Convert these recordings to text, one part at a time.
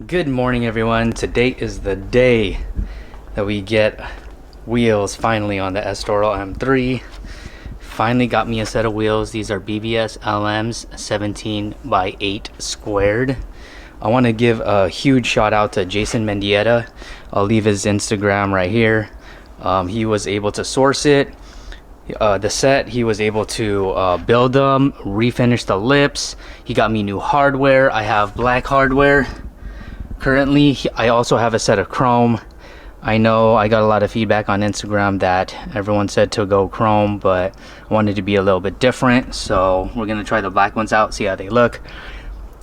Good morning, everyone. Today is the day that we get wheels finally on the Estoril M3. Finally got me a set of wheels. These are BBS LMs 17x8 squared. I want to give a huge shout out to Jason Mendieta. I'll leave his Instagram right here. He was able to source it. The set, he was able to build them, refinish the lips. He got me new hardware. I have black hardware. Currently, I also have a set of chrome. I know I got a lot of feedback on Instagram that everyone said to go chrome, but I wanted to be a little bit different, so we're gonna try the black ones out, see how they look.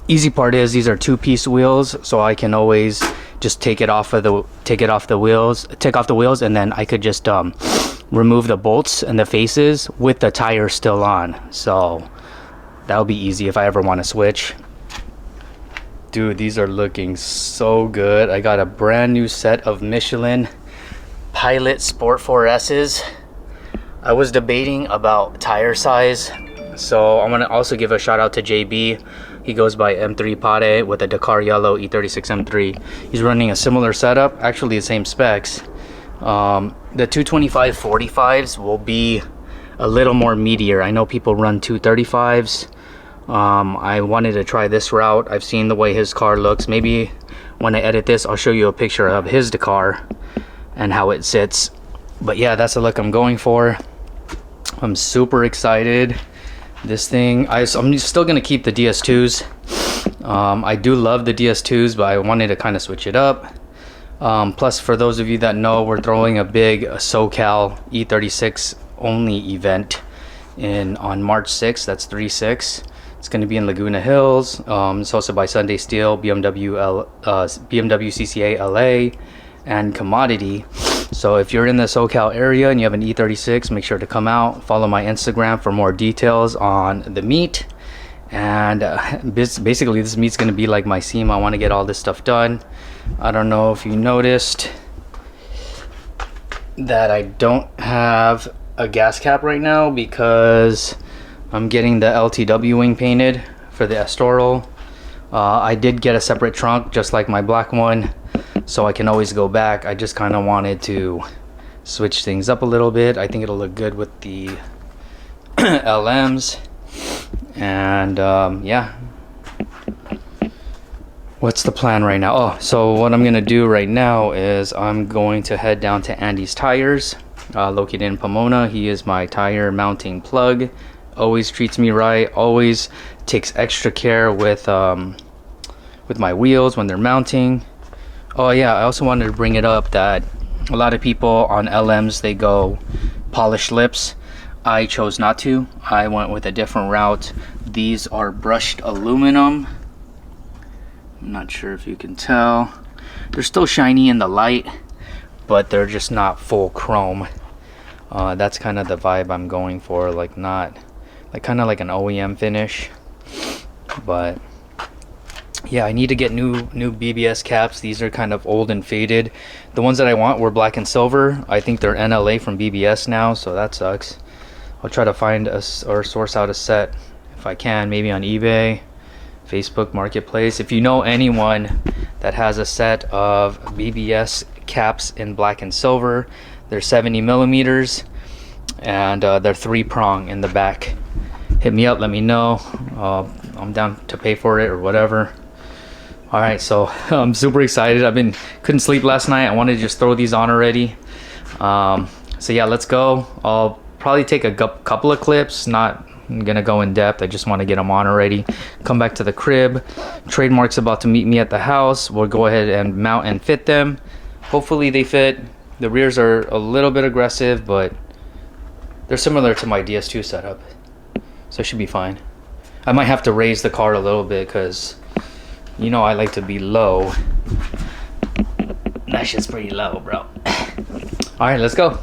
Easy part is these are two-piece wheels, so I can always just take off the wheels, and then I could just remove the bolts and the faces with the tire still on. So that'll be easy if I ever want to switch. Dude, these are looking so good. I got a brand new set of Michelin Pilot Sport 4S's. I was debating about tire size, so I want to also give a shout out to JB. He goes by M3 Pade with a Dakar Yellow E36M3. He's running a similar setup, actually the same specs. The 225/45s will be a little more meatier. I know people run 235s. I wanted to try this route. I've seen the way his car looks. Maybe when I edit this, I'll show you a picture of his Dakar and how it sits. But yeah, that's the look I'm going for. I'm super excited. This thing, I'm still gonna keep the DS2s. I do love the DS2s, but I wanted to kind of switch it up. Plus, for those of you that know, we're throwing a big SoCal E36 only event on March 6th. That's 3/6. It's going to be in Laguna Hills. It's hosted by Sunday Steel, BMW CCA LA, and Commodity. So if you're in the SoCal area and you have an E36, make sure to come out. Follow my Instagram for more details on the meet. And basically, this meet's going to be like my SEMA. I want to get all this stuff done. I don't know if you noticed that I don't have a gas cap right now because I'm getting the LTW wing painted for the Estoril. I did get a separate trunk just like my black one, so I can always go back. I just kind of wanted to switch things up a little bit. I think it'll look good with the LMs. And yeah, what's the plan right now? Oh, so what I'm gonna do right now is I'm going to head down to Andy's Tires, located in Pomona. He is my tire mounting plug. Always treats me right, always takes extra care with my wheels when they're mounting. Oh yeah, I also wanted to bring it up that a lot of people on LMs, they go polished lips. I chose not to. I went with a different route. These are brushed aluminum. I'm not sure if you can tell. They're still shiny in the light, but they're just not full chrome. That's kind of the vibe I'm going for, like not like kind of like an OEM finish. But yeah, I need to get new BBS caps. These are kind of old and faded. The ones that I want were black and silver. I think they're NLA from BBS now, so that sucks. I'll try to find or source out a set if I can, maybe on eBay, Facebook Marketplace. If you know anyone that has a set of BBS caps in black and silver, they're 70 millimeters and they're 3-prong in the back. Hit me up, let me know. I'm down to pay for it or whatever. All right, so I'm super excited. Couldn't sleep last night. I wanted to just throw these on already. So yeah, let's go. I'll probably take a couple of clips, not gonna go in depth. I just want to get them on already. Come back to the crib. Trademark's about to meet me at the house. We'll go ahead and mount and fit them. Hopefully they fit. The rears are a little bit aggressive, but they're similar to my DS2 setup, so it should be fine. I might have to raise the car a little bit because you know I like to be low. That shit's pretty low, bro. All right, let's go.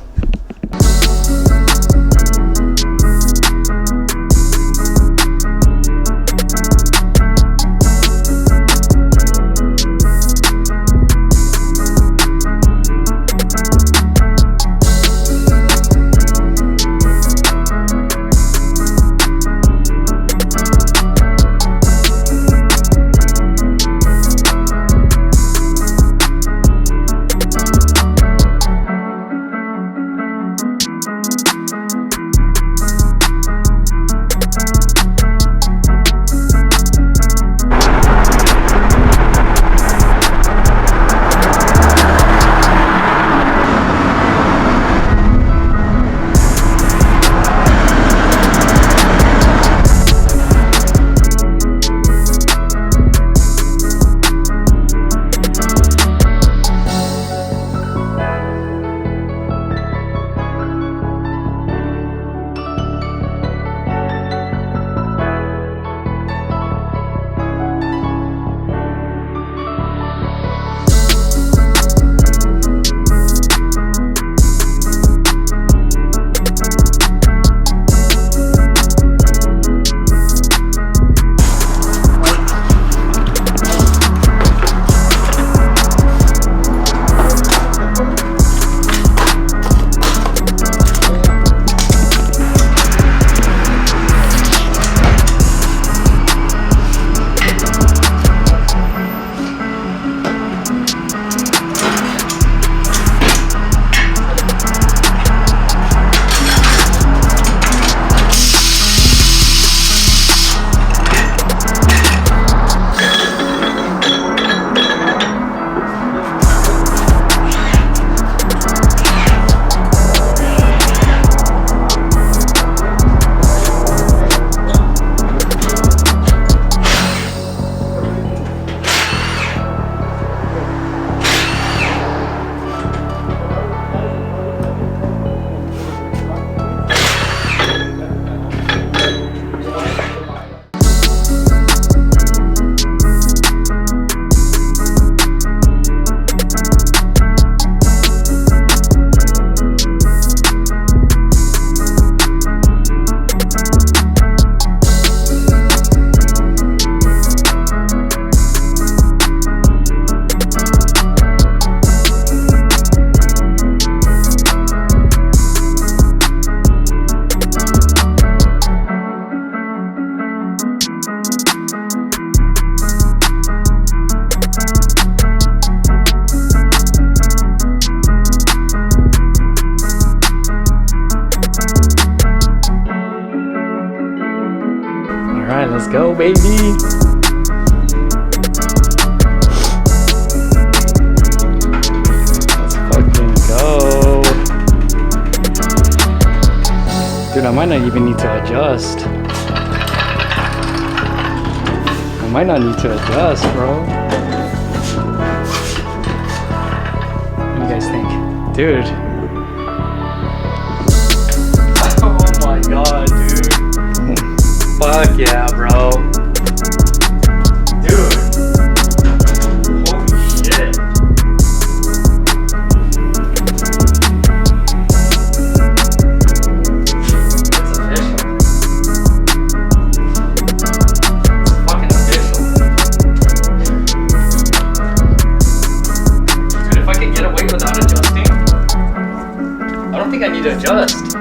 go, baby. Let's fucking go. Dude, I might not even need to adjust. I might not need to adjust, bro. What do you guys think? Dude. Oh my god, dude. Fuck yeah, bro. Dude. Holy shit. It's official. It's fucking official. Dude, if I could get away without adjusting, I don't think I need to adjust.